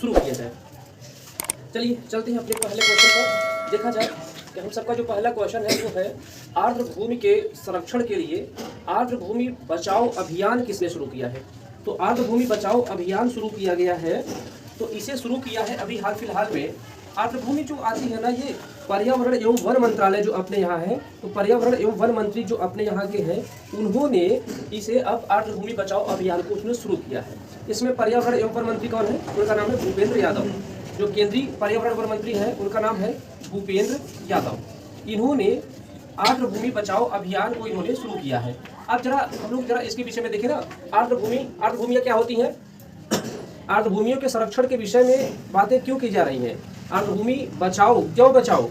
शुरू किया जाए। चलिए चलते हैं अपने पहले क्वेश्चन पर। देखा जाए कि हम सबका जो पहला क्वेश्चन है वो है आर्द्र भूमि के संरक्षण के लिए आर्द्र भूमि बचाओ अभियान किसने शुरू किया है। तो आर्द्र भूमि बचाओ अभियान शुरू किया गया है, तो इसे शुरू किया है अभी हाल फिलहाल में। आर्द्र भूमि जो आती है ना, ये पर्यावरण एवं वन मंत्रालय जो अपने यहाँ है, तो पर्यावरण एवं वन मंत्री जो अपने यहाँ के हैं, उन्होंने इसे अब आर्द्र भूमि बचाओ अभियान को उसने शुरू किया है। इसमें पर्यावरण एवं वन मंत्री कौन है, उनका नाम है भूपेंद्र यादव। जो केंद्रीय पर्यावरण वन मंत्री है उनका नाम है भूपेंद्र यादव। इन्होंने आर्द्र भूमि बचाओ अभियान को इन्होंने शुरू किया है। अब जरा हम लोग जरा इसके विषय में देखें ना, आर्द्र भूमियाँ क्या होती हैं, आर्द्र भूमियों के संरक्षण के विषय में बातें क्यों की जा रही हैं, आर्द्र भूमि बचाओ क्यों बचाओ,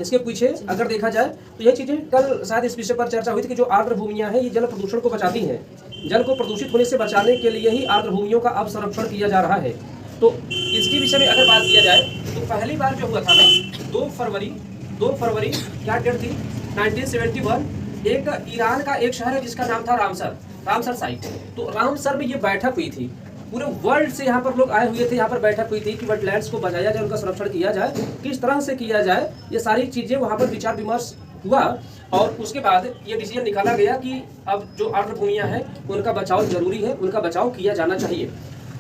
इसके पीछे अगर देखा जाए तो ये चीजें कल शायद इस विषय पर चर्चा हुई थी कि जो आर्द्र भूमियां हैं ये जल प्रदूषण को बचाती हैं। जल को प्रदूषित होने से बचाने के लिए ही आर्द्र भूमियों का अब संरक्षण किया जा रहा है। तो इसके विषय में अगर बात किया जाए तो पहली बार जो हुआ था ना 2 फरवरी क्या डेट थी 1971, एक ईरान का एक शहर है जिसका नाम था रामसर साइट। तो रामसर में ये बैठक हुई थी, पूरे वर्ल्ड से यहाँ पर लोग आए हुए थे, यहाँ पर बैठक हुई थी कि वेटलैंड्स को बचाया जाए, उनका संरक्षण किया जाए, किस तरह से किया जाए, ये सारी चीजें वहाँ पर विचार विमर्श हुआ। और उसके बाद ये डिसीजन निकाला गया कि अब जो आर्द्र भूमियाँ हैं उनका बचाव जरूरी है, उनका बचाव किया जाना चाहिए।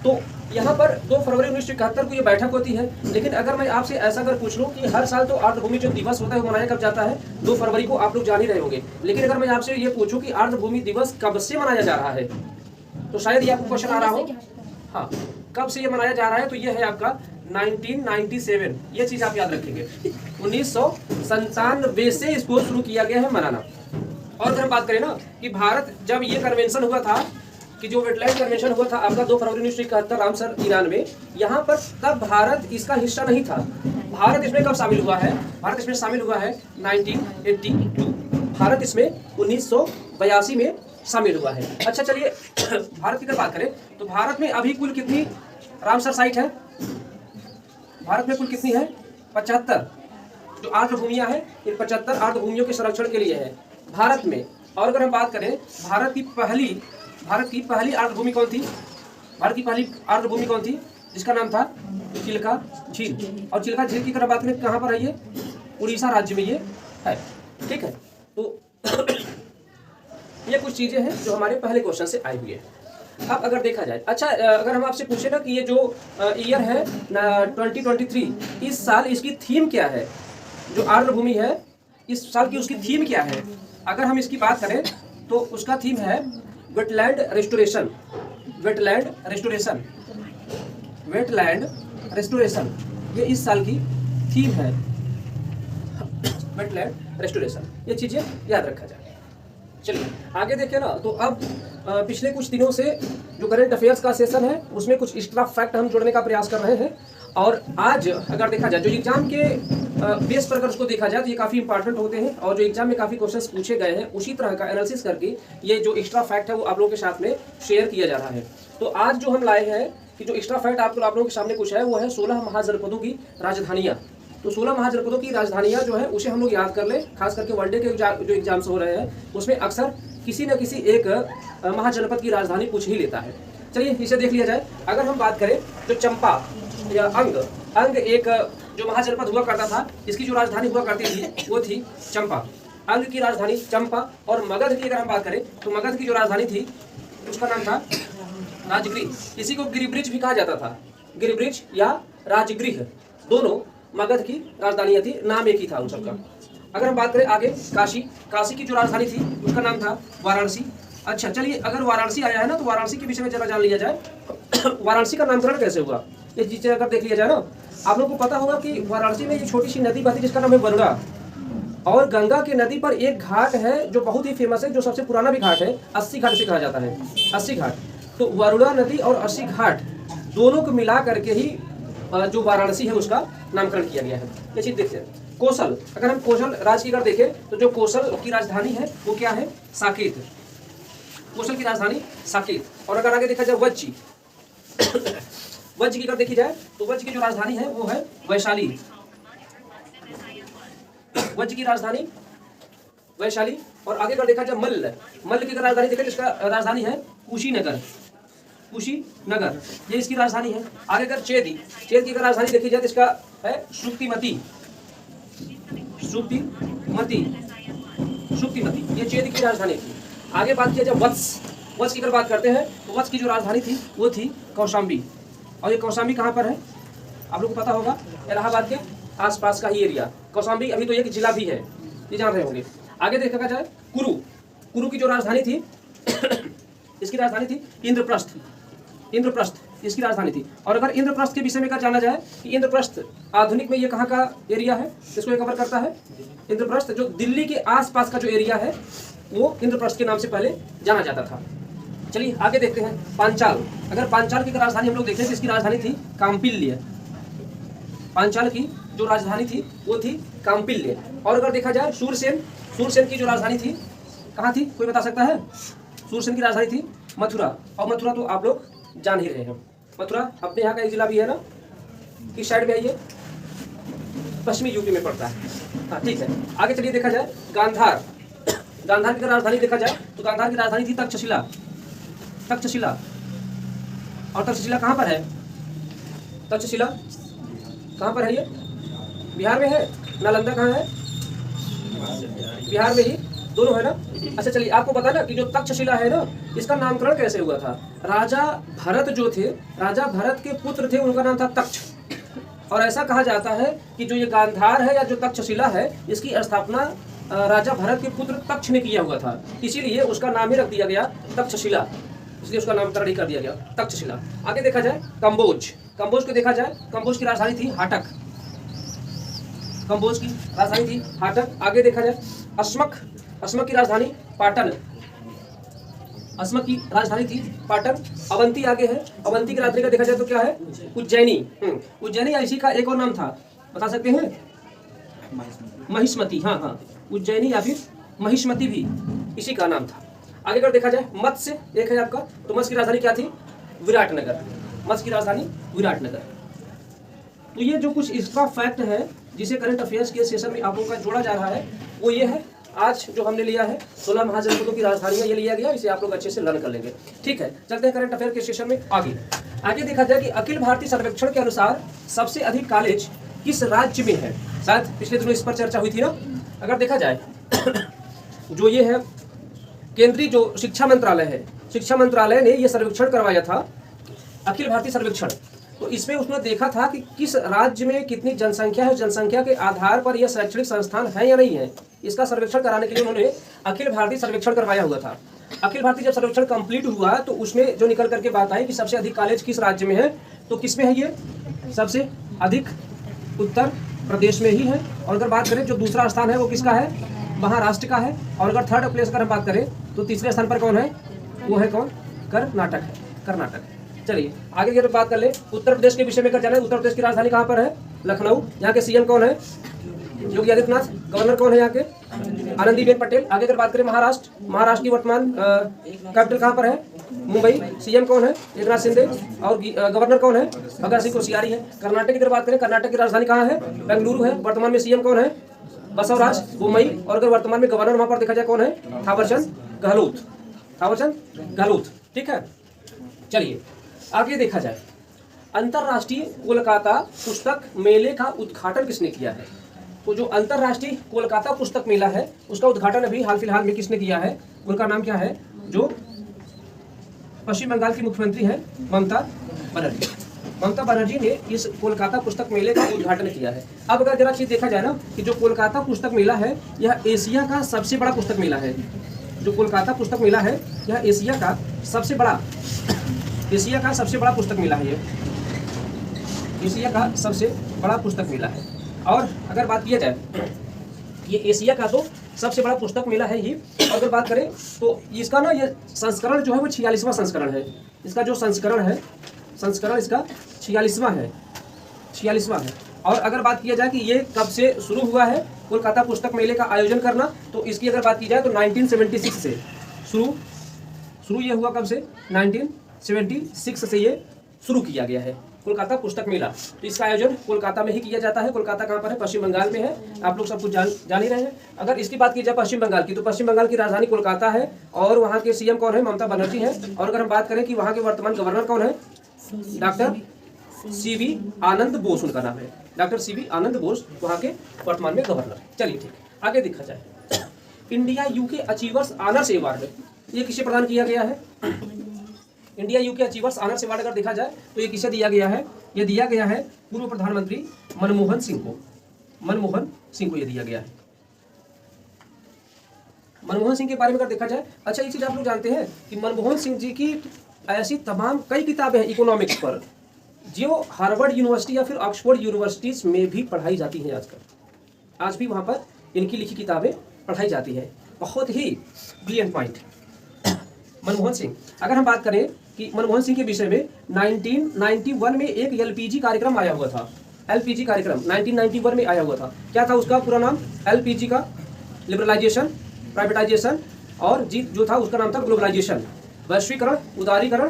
तो यहाँ पर 2 फरवरी 1971 को ये बैठक होती है। लेकिन अगर मैं आपसे ऐसा अगर पूछ लूँ कि हर साल तो आर्द्र भूमि जो दिवस होता है वो मनाया कब जाता है, 2 फरवरी को, आप लोग जान ही रहे होंगे। लेकिन अगर मैं आपसे ये पूछूं कि आर्द्र भूमि दिवस कब से मनाया जा रहा है, तो शायद ये आपको क्वेश्चन आ रहा हो। हाँ, कब से ये मनाया जा रहा है, तो ये है आपका 1997। ये चीज आप याद रखेंगे, 1997 से इसको शुरू किया गया है मनाना। और अगर हम बात करें ना कि भारत जब ये कन्वेंशन हुआ था, कि जो वेटलैंड कन्वेंशन हुआ था आपका 2 फरवरी 1971 रामसर ईरान में, यहाँ पर तब भारत इसका हिस्सा नहीं था। भारत इसमें कब शामिल हुआ है, भारत इसमें शामिल हुआ है 1982। भारत इसमें 1982 में शामिल हुआ है। अच्छा चलिए भारत की अगर बात करें तो भारत में अभी कुल कितनी रामसर साइट है, भारत में कुल कितनी है, 75 जो आर्द्र भूमियां हैं। इन 75 आर्द्र भूमियों के संरक्षण के लिए है भारत में। और अगर हम बात करें भारत की पहली आर्द्र भूमि कौन थी, भारत की पहली आर्द्र भूमि कौन थी, जिसका नाम था चिल्का झील। और चिल्का झील की अगर बात करें कहाँ पर है, ये उड़ीसा राज्य में ये है। ठीक है, तो ये कुछ चीजें हैं जो हमारे पहले क्वेश्चन से आई हुई है। अब अगर देखा जाए, अच्छा अगर हम आपसे पूछे ना कि ये जो ईयर है 2023, इस साल इसकी थीम क्या है, जो आर्द्र भूमि है इस साल की उसकी थीम क्या है, अगर हम इसकी बात करें तो उसका थीम है वेटलैंड रेस्टोरेशन। ये इस साल की थीम है, वेटलैंड रेस्टोरेशन। ये चीजें याद रखा जाए। चलिए आगे देखें ना, तो अब पिछले कुछ दिनों से जो करंट अफेयर्स का सेशन है उसमें कुछ एक्स्ट्रा फैक्ट हम जोड़ने का प्रयास कर रहे हैं। और आज अगर देखा जाए जो एग्जाम के बेस पर अगर उसको देखा जाए तो ये काफ़ी इंपॉर्टेंट होते हैं, और जो एग्जाम में काफ़ी क्वेश्चंस पूछे गए हैं उसी तरह का एनालिसिस करके ये जो एक्स्ट्रा फैक्ट है वो आप लोगों के साथ में शेयर किया जा रहा है। तो आज जो हम लाए हैं कि जो एक्स्ट्रा फैक्ट आप लोगों के सामने कुछ है वो है 16 महाजनपदों की राजधानियाँ। तो 16 महाजनपदों की राजधानियाँ जो है उसे हम लोग याद कर ले, खास करके वनडे के जो एग्जाम्स हो रहे हैं उसमें अक्सर किसी न किसी एक महाजनपद की राजधानी पूछ ही लेता है। चलिए इसे देख लिया जाए। अगर हम बात करें तो चंपा या अंग एक जो महाजनपद हुआ करता था, इसकी जो राजधानी हुआ करती थी वो थी चंपा। अंग की राजधानी चंपा। और मगध की अगर हम बात करें तो मगध की जो राजधानी थी उसका नाम था राजगृह। इसी को गिरिब्रिज भी कहा जाता था, गिरिब्रिज या राजगृह, दोनों मगध की राजधानियाँ थी, नाम एक ही था उन सबका। अगर हम बात करें आगे काशी की जो राजधानी थी उसका नाम था वाराणसी। अच्छा चलिए अगर वाराणसी आया है ना तो वाराणसी के विषय में जरा जान लिया जाए। वाराणसी का नामकरण कैसे हुआ ये चीजें अगर देख लिया जाए ना, आप लोग को पता होगा कि वाराणसी में एक छोटी सी नदी बहती जिसका नाम है वरुणा, और गंगा की नदी पर एक घाट है जो बहुत ही फेमस है, जो सबसे पुराना भी घाट है, 80 घाट से कहा जाता है, 80 घाट। तो वरुणा नदी और 80 घाट दोनों को मिला करके ही जो वाराणसी है उसका नामकरण किया गया है। ये चीज देखते हैं। कौशल, अगर हम कौशल राज्य की अगर देखें तो जो कौशल की राजधानी है वो क्या है, साकेत। कौशल की राजधानी साकेत। और अगर आगे देखा जाए वज्र की अगर देखी जाए तो वज्र की जो राजधानी है वो है वैशाली। वज्र की राजधानी वैशाली। और आगे अगर देखा जाए मल्ल की अगर राजधानी देखें जिसका राजधानी है कुशीनगर। कुशीनगर, ये इसकी राजधानी है। आगे अगर चेदी, चेद की अगर राजधानी देखी जाए तो इसका है शुक्तिमती, शुक्तिमती, शुक्तिमती, ये चेद की राजधानी थी। आगे बात किया जाए वत्स, वत्स की अगर बात करते हैं तो वत्स की जो राजधानी थी वो थी कौशाम्बी। और ये कौशाम्बी कहाँ पर है आप लोग को पता होगा, इलाहाबाद के आसपास का ही एरिया। कौशाम्बी अभी तो एक जिला भी है, ये जान रहे होंगे। आगे देखा जाए कुरु, कुरु की जो राजधानी थी इसकी राजधानी थी इंद्रप्रस्थ, इंद्रप्रस्थ इसकी राजधानी थी। और अगर इंद्रप्रस्थ के विषय में अगर जाना जाए कि इंद्रप्रस्थ आधुनिक में ये कहाँ का एरिया है, इसको ये कवर करता है इंद्रप्रस्थ, जो दिल्ली के आसपास का जो एरिया है वो इंद्रप्रस्थ के नाम से पहले जाना जाता था। चलिए आगे देखते हैं पांचाल। अगर पांचाल की राजधानी हम लोग देखें तो इसकी राजधानी थी काम्पिल्य, पांचाल की जो राजधानी थी वो थी काम्पिल्य। और अगर देखा जाए सूरसेन, सूरसेन की जो राजधानी थी कहाँ थी, कोई बता सकता है? सूरसेन की राजधानी थी मथुरा। और मथुरा तो आप लोग जान ही रहे हैं, मथुरा अपने यहाँ का एक जिला भी है ना, किस साइड में है ये, पश्चिमी यूपी में पड़ता है। हाँ ठीक है, आगे चलिए देखा जाए गांधार, गांधार की राजधानी देखा जाए तो गांधार की राजधानी थी तक्षशिला, तक्षशिला। और तक्षशिला कहाँ पर है, तक्षशिला कहाँ पर है, ये बिहार में है। नालंदा कहाँ है, बिहार में ही, दोनों है ना। अच्छा चलिए आपको पता ना कि जो तक्षशिला है ना, इसका नामकरण कैसे हुआ था? राजा भरत जो थे, राजा भरत के पुत्र थे, उनका नाम था तक्ष। और ऐसा कहा जाता है कि जो ये गांधार है या जो तक्षशिला है, इसकी स्थापना राजा भरत के पुत्र तक्ष ने किया हुआ था, इसीलिए उसका नाम ही रख दिया गया तक्षशिला, इसलिए उसका नामकरण ही कर दिया गया तक्षशिला। आगे देखा जाए कंबोज, कंबोज को देखा जाए, कंबोज की राजधानी थी हाटक, कंबोज की राजधानी थी हाटक। आगे देखा जाए अस्मक, अस्मक की राजधानी पाटन, अस्मक की राजधानी थी पाटन। अवंती आगे है, अवंती की राजधानी का देखा जाए तो क्या है, उज्जैनी। उज्जैनी या इसी का एक और नाम था, बता सकते हैं? महिष्मति, हाँ हाँ, उज्जैनी या फिर महिष्मति भी इसी का नाम था। आगे अगर देखा जाए मत्स्य एक है आपका, तो मत्स्य की राजधानी क्या थी, विराटनगर, मत्स्य की राजधानी विराटनगर। तो ये जो कुछ इसका फैक्ट है जिसे करंट अफेयर्स के सेशन में आप लोगों का जोड़ा जा रहा है वो ये है। आज जो हमने लिया है 16 महाजनपदों की राजधानियां, ये लिया गया, इसे आप लोग अच्छे से लर्न कर लेंगे। ठीक है, चलते हैं करंट अफेयर के सेशन में आगे। आगे देखा जाए कि अखिल भारतीय सर्वेक्षण के अनुसार सबसे अधिक कॉलेज किस राज्य में है? शायद पिछले दिनों इस पर चर्चा हुई थी ना। अगर देखा जाए जो ये है केंद्रीय जो शिक्षा मंत्रालय है, शिक्षा मंत्रालय ने ये सर्वेक्षण करवाया था, अखिल भारतीय सर्वेक्षण। तो इसमें उसने देखा था कि किस राज्य में कितनी जनसंख्या है, जनसंख्या के आधार पर यह शैक्षणिक संस्थान है या नहीं है, इसका सर्वेक्षण कराने के लिए उन्होंने अखिल भारतीय सर्वेक्षण करवाया हुआ था। अखिल भारतीय जब सर्वेक्षण कंप्लीट हुआ तो उसमें जो निकल करके बात आई कि सबसे अधिक कॉलेज किस राज्य में है, तो किस में है ये, सबसे अधिक उत्तर प्रदेश में ही है। और अगर बात करें जो दूसरा स्थान है वो किसका है, महाराष्ट्र का है। और अगर थर्ड प्लेस अगर हम बात करें तो तीसरे स्थान पर कौन है, वो है कौन, कर्नाटक है, कर्नाटक। चलिए आगे की बात कर ले, उत्तर प्रदेश के विषय में कर जाना है। उत्तर प्रदेश की राजधानी कहाँ पर है, लखनऊ। यहाँ के सीएम कौन है, योगी आदित्यनाथ। गवर्नर कौन है यहाँ के, आनंदीबेन पटेल। आगे अगर बात करें महाराष्ट्र, महाराष्ट्र की वर्तमान कैपिटल कहाँ पर है, मुंबई। सीएम कौन है, एकनाथ शिंदे। और गवर्नर कौन है, भगत सिंह कोश्यारी है। कर्नाटक की अगर बात करें, कर्नाटक की राजधानी कहाँ है, बेंगलुरु है। वर्तमान में सीएम कौन है, बसवराज बोम्मई। और अगर वर्तमान में गवर्नर वहाँ पर देखा जाए कौन है, थावरचंद गहलोत, थावरचंद गहलोत। ठीक है, चलिए आगे देखा जाए अंतरराष्ट्रीय कोलकाता पुस्तक मेले का उद्घाटन किसने किया है? तो जो अंतरराष्ट्रीय कोलकाता पुस्तक मेला है उसका उद्घाटन अभी हाल फिलहाल में किसने किया है, उनका नाम क्या है, जो पश्चिम बंगाल की मुख्यमंत्री है ममता बनर्जी। ममता बनर्जी ने इस कोलकाता पुस्तक मेले का उद्घाटन किया है। अब अगर जरा चीज देखा जाए ना कि जो कोलकाता पुस्तक मेला है यह एशिया का सबसे बड़ा पुस्तक मेला है। जो कोलकाता पुस्तक मेला है यह एशिया का सबसे बड़ा, एशिया का सबसे बड़ा पुस्तक मेला है। ये एशिया का सबसे बड़ा पुस्तक मेला है। और अगर बात किया जाए ये एशिया का तो सबसे बड़ा पुस्तक मेला है ही। और अगर बात करें तो इसका ना ये संस्करण जो है वो 46वां संस्करण है। इसका जो संस्करण है, संस्करण इसका 46वां है, 46वां है। और अगर बात किया जाए कि ये कब से शुरू हुआ है कोलकाता पुस्तक मेले का आयोजन करना, तो इसकी अगर बात की जाए तो 1976 से शुरू ये हुआ। कब से, 1976 से ये शुरू किया गया है कोलकाता पुस्तक मेला। तो इसका आयोजन कोलकाता में ही किया जाता है। कोलकाता कहाँ पर है? पश्चिम बंगाल में है। आप लोग सब कुछ जान ही रहे हैं। अगर इसकी बात की जाए पश्चिम बंगाल की, तो पश्चिम बंगाल की राजधानी कोलकाता है और वहाँ के सीएम कौन है? ममता बनर्जी है। और अगर हम बात करें कि वहाँ के वर्तमान गवर्नर कौन है? डॉक्टर सीवी आनंद बोस उनका नाम है। डॉक्टर सीवी आनंद बोस वहाँ के वर्तमान में गवर्नर। चलिए ठीक, आगे देखा जाए। India UK achievers honours award ये किसे प्रदान किया गया है? India UK achievers honours award अगर देखा जाए तो ये किसे दिया गया है? ये दिया गया है पूर्व प्रधानमंत्री मनमोहन सिंह को। मनमोहन सिंह को ये दिया गया है। मनमोहन सिंह के बारे में अगर देखा जाए, अच्छा एक चीज आप लोग जानते हैं कि मनमोहन सिंह जी की ऐसी तमाम कई किताबें हैं इकोनॉमिक्स पर जो हार्वर्ड यूनिवर्सिटी या फिर ऑक्सफोर्ड यूनिवर्सिटीज में भी पढ़ाई जाती हैं। आजकल आज भी वहाँ पर इनकी लिखी किताबें पढ़ाई जाती है। बहुत ही ब्रिलियंट पॉइंट। मनमोहन सिंह, अगर हम बात करें कि मनमोहन सिंह के विषय में 1991 में एक एलपीजी कार्यक्रम आया हुआ था। एलपीजी कार्यक्रम 1991 में आया हुआ था। क्या था उसका पूरा नाम? एलपीजी का लिबरलाइजेशन, प्राइवेटाइजेशन और जी जो था उसका नाम था ग्लोबलाइजेशन। वैश्वीकरण, उदारीकरण,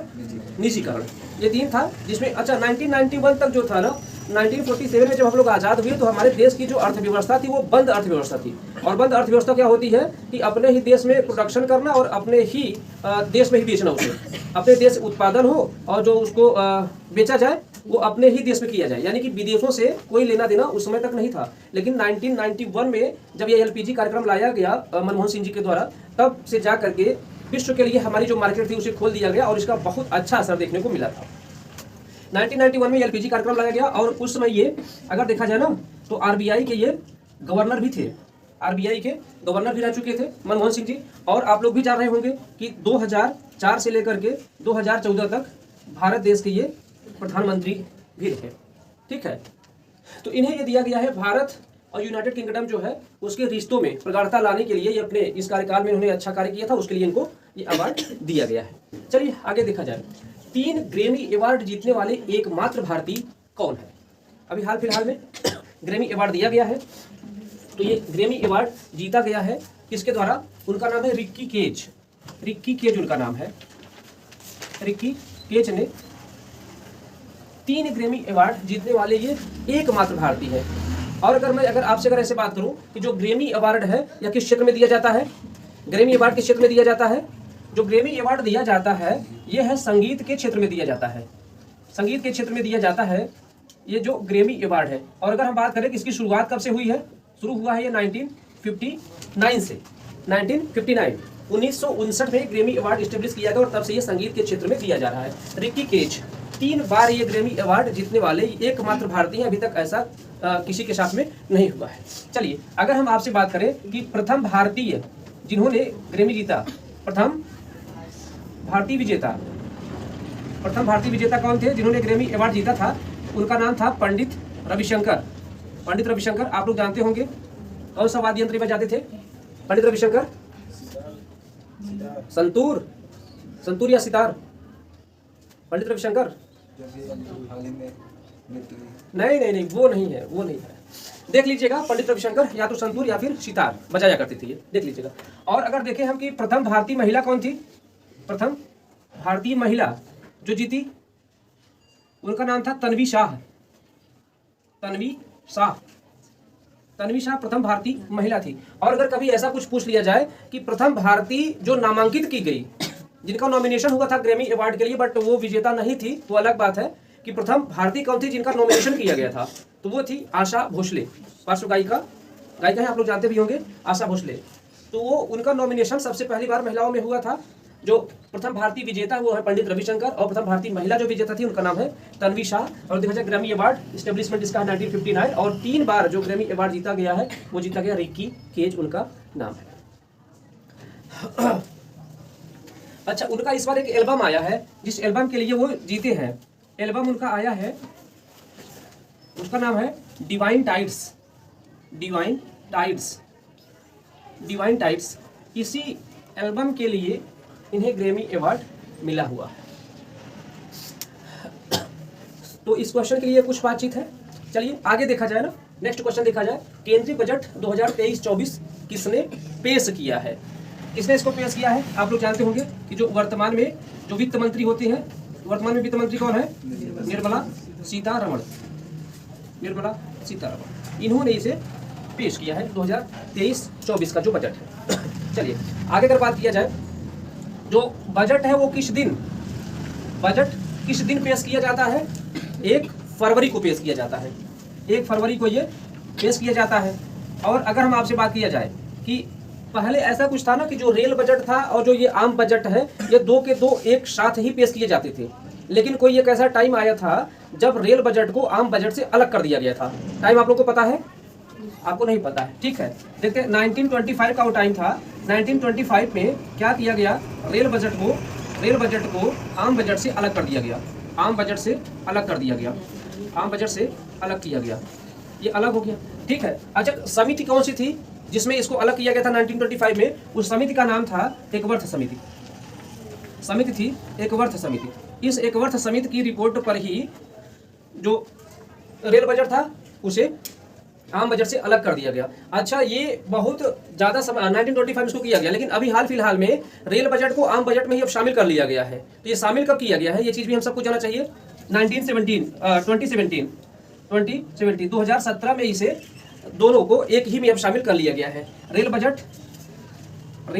निजीकरण, ये तीन था। जिसमें अच्छा 1991 तक जो था ना, 1947 में जब हम लोग आज़ाद हुए तो हमारे देश की जो अर्थव्यवस्था थी वो बंद अर्थव्यवस्था थी। और बंद अर्थव्यवस्था क्या होती है कि अपने ही देश में प्रोडक्शन करना और अपने ही देश में ही बेचना। उसे अपने देश उत्पादन हो और जो उसको बेचा जाए वो अपने ही देश में किया जाए, यानी कि विदेशों से कोई लेना देना उस समय तक नहीं था। लेकिन 1991 में जब ये एलपीजी कार्यक्रम लाया गया मनमोहन सिंह जी के द्वारा, तब से जा करके विश्व के लिए हमारी जो मार्केट थी उसे खोल दिया गया और इसका बहुत अच्छा असर देखने को मिला था। 1991 में एलपीजी कार्यक्रम लाया गया और उस समय ये अगर देखा जाए ना तो आरबीआई के ये गवर्नर भी थे। आरबीआई के गवर्नर भी रह चुके थे मनमोहन सिंह जी। और आप लोग भी जान रहे होंगे कि 2004 से लेकर के 2014 तक भारत देश के ये प्रधानमंत्री भी रहे। ठीक है, तो इन्हें ये दिया गया है भारत और यूनाइटेड किंगडम जो है उसके रिश्तों में प्रगाढ़ता लाने के लिए। ये अपने इस कार्यकाल में उन्होंने अच्छा कार्य किया था, उसके लिए इनको ये अवार्ड दिया गया है। चलिए आगे देखा जाए। 3 ग्रैमी अवार्ड जीतने वाले एकमात्र भारतीय कौन है? अभी हाल फिलहाल में ग्रैमी अवार्ड दिया गया है। तो ये ग्रैमी अवार्ड जीता गया है किसके द्वारा? उनका नाम है रिक्की केज। रिक्की केज उनका नाम है। रिक्की केज ने 3 ग्रैमी अवार्ड जीतने वाले ये एकमात्र भारतीय है। और अगर आपसे ऐसे बात करूं कि जो ग्रैमी अवार्ड है या किस क्षेत्र में दिया जाता है? ग्रैमी अवार्ड किस क्षेत्र में दिया जाता है? जो ग्रैमी अवार्ड दिया जाता है ये है संगीत के क्षेत्र में दिया जाता है। संगीत के क्षेत्र में दिया जाता है ये जो ग्रैमी अवार्ड है। और अगर हम बात करें कि इसकी शुरुआत कब से हुई है? शुरू हुआ है ये 1959 से। 1959 में ग्रैमी अवार्ड स्टेब्लिश किया गया और तब से ये संगीत के क्षेत्र में दिया जा रहा है। रिक्की केज 3 बार ये ग्रैमी अवार्ड जीतने वाले एकमात्र भारतीय हैं। अभी तक ऐसा किसी के साथ में नहीं हुआ है। चलिए अगर हम आपसे बात करें कि प्रथम भारतीय जिन्होंने ग्रैमी जीता, प्रथम भारतीय विजेता कौन थे जिन्होंने ग्रैमी अवार्ड जीता था? उनका नाम था पंडित रविशंकर। पंडित रविशंकर आप लोग जानते होंगे कौन सा वाद्य यंत्र बजाते थे? पंडित रविशंकर संतूर या सितार? पंडित रविशंकर नहीं, वो नहीं है। देख लीजिएगा, पंडित रविशंकर या तो संतूर या फिर सितार बजाया करते थे, ये देख लीजिएगा। और अगर देखें हम कि प्रथम भारतीय महिला कौन थी? प्रथम भारतीय महिला जो जीती उनका नाम था तन्वी शाह। तन्वी शाह प्रथम भारतीय महिला थी। और अगर कभी ऐसा कुछ पूछ लिया जाए कि प्रथम भारतीय जो नामांकित की गई, जिनका नॉमिनेशन हुआ था ग्रैमी अवार्ड के लिए बट वो विजेता नहीं थी, तो अलग बात है कि प्रथम भारतीय कौन थी जिनका नॉमिनेशन किया गया था, तो वो थी आशा भोसले। पार्श्व गायिका है, आप लोग जानते भी होंगे आशा भोसले। तो वो उनका नॉमिनेशन सबसे पहली बार महिलाओं में हुआ था। जो प्रथम भारतीय विजेता वो है पंडित रविशंकर और प्रथम भारतीय महिला जो विजेता थी उनका नाम है तन्वी शाह। और देखा जाए ग्रैमी अवार्ड स्टेब्लिशमेंट इसका 1959 और 3 बार जो ग्रैमी अवार्ड जीता गया है वो जीता गया रिक्की केज उनका नाम है। अच्छा, उनका इस बार एक एल्बम आया है जिस एल्बम के लिए वो जीते हैं। एल्बम उनका आया है, उसका नाम है डिवाइन टाइड्स। इसी एल्बम के लिए इन्हें ग्रैमी अवार्ड मिला हुआ है। तो इस क्वेश्चन के लिए कुछ बातचीत है। चलिए आगे देखा जाए ना, नेक्स्ट क्वेश्चन देखा जाए। केंद्रीय बजट 2023-24 किसने पेश किया है? किसने इसको पेश किया है? आप लोग जानते होंगे कि जो वर्तमान में जो वित्त मंत्री होते हैं, वर्तमान में वित्त मंत्री कौन है? निर्मला सीतारमण, निर्मला सीतारमण, इन्होंने इसे पेश किया है 2023-24 का जो बजट है। चलिए आगे अगर बात किया जाए, जो बजट है वो बजट किस दिन पेश किया जाता है? 1 फरवरी को पेश किया जाता है। 1 फरवरी को ये पेश किया जाता है। और अगर हम आपसे बात किया जाए कि पहले ऐसा कुछ था ना कि जो रेल बजट था और जो ये आम बजट है, ये 2 के 2 एक साथ ही पेश किए जाते थे। लेकिन कोई एक ऐसा टाइम आया था जब रेल बजट को आम बजट से अलग कर दिया गया था। टाइम आप लोग को पता है? आपको नहीं पता है, ठीक है। देखते हैं 1925 का वो टाइम था। 1925 में क्या किया गया? रेल बजट को आम बजट से अलग कर दिया गया। आम बजट से अलग कर दिया गया। आम बजट से अलग किया गया, ये अलग हो गया, ठीक है। अच्छा, समिति कौन सी थी जिसमें इसको अलग किया गया था 1925 में? उस समिति का नाम था एकवर्थ समिति। समिति थी एकवर्थ समिति। इस एकवर्थ समिति की रिपोर्ट पर ही जो रेल बजट था उसे आम बजट से अलग कर दिया गया। अच्छा, ये बहुत ज़्यादा समय 1925 में इसको किया गया, लेकिन अभी हाल फिलहाल में रेल बजट को आम बजट में ही अब शामिल कर लिया गया है। तो ये शामिल कब किया गया है, ये चीज़ भी हम सबको जाना चाहिए। 2017 में इसे दोनों को एक ही में अब शामिल कर लिया गया है। रेल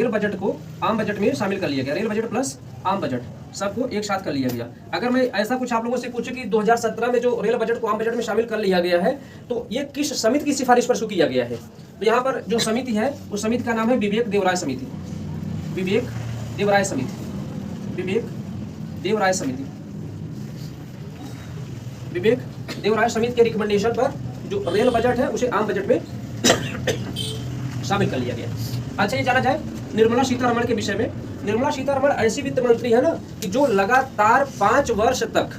बजट को आम बजट में शामिल कर लिया गया। रेल बजट प्लस आम बजट सबको एक साथ कर लिया गया। अगर मैं ऐसा कुछ आप लोगों से पूछूं कि 2017 में जो रेल बजट को आम बजट में शामिल कर लिया गया है, तो ये किस समिति की सिफारिश पर शुरू किया गया है? तो यहाँ पर जो समिति है उस समिति का नाम है विवेक देवराय समिति। विवेक देवराय समिति। विवेक देवराय समिति। विवेक देवराय समिति के रिकमेंडेशन पर जो रेल बजट है उसे आम बजट में शामिल कर लिया गया। अच्छा, ये जाना जाए निर्मला सीतारमण के विषय में। निर्मला सीतारमण ऐसी वित्त मंत्री है ना कि जो लगातार 5 वर्ष तक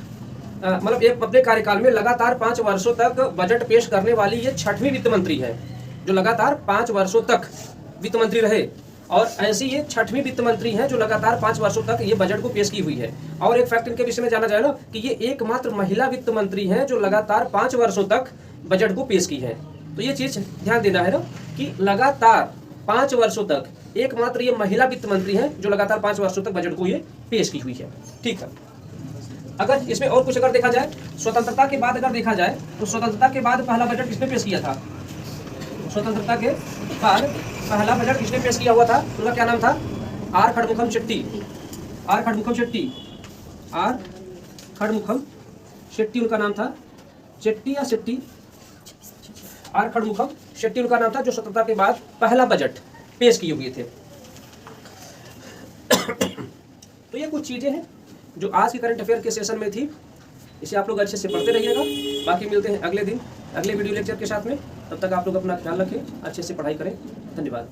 मतलब एक अपने कार्यकाल में लगातार 5 वर्षों तक बजट पेश करने वाली ये 6वीं वित्त मंत्री है जो लगातार 5 वर्षों तक वित्त मंत्री रहे। और ऐसी ये 6वीं वित्त मंत्री है जो लगातार 5 वर्षों तक ये बजट को पेश की हुई है। और एक फैक्ट इनके विषय में जाना जाए ना कि ये एकमात्र महिला वित्त मंत्री है जो लगातार 5 वर्षों तक बजट को पेश की है। तो ये चीज ध्यान देना है ना कि लगातार 5 वर्षों तक एकमात्र ये महिला वित्त मंत्री है जो लगातार 5 वर्षों तक बजट को ये पेश की हुई है, ठीक है। अगर इसमें और कुछ अगर देखा जाए, स्वतंत्रता के बाद अगर देखा जाए तो स्वतंत्रता के बाद पहला बजट किसने पेश किया था? स्वतंत्रता के बाद पहला बजट किसने पेश किया हुआ था? उनका क्या नाम था? R Khadmukham Shetty. R Khadmukham Shetty. R Khadmukham Shetty उनका नाम था। शेट्टी या शेट्टी? आर खड़मुखम शेट्टी उनका नाम था, जो स्वतंत्रता के बाद पहला बजट पेश किए हुए थे। तो ये कुछ चीजें हैं जो आज के करंट अफेयर के सेशन में थी। इसे आप लोग अच्छे से पढ़ते रहिएगा। बाकी मिलते हैं अगले दिन अगले वीडियो लेक्चर के साथ में। तब तक आप लोग अपना ख्याल रखें, अच्छे से पढ़ाई करें। धन्यवाद।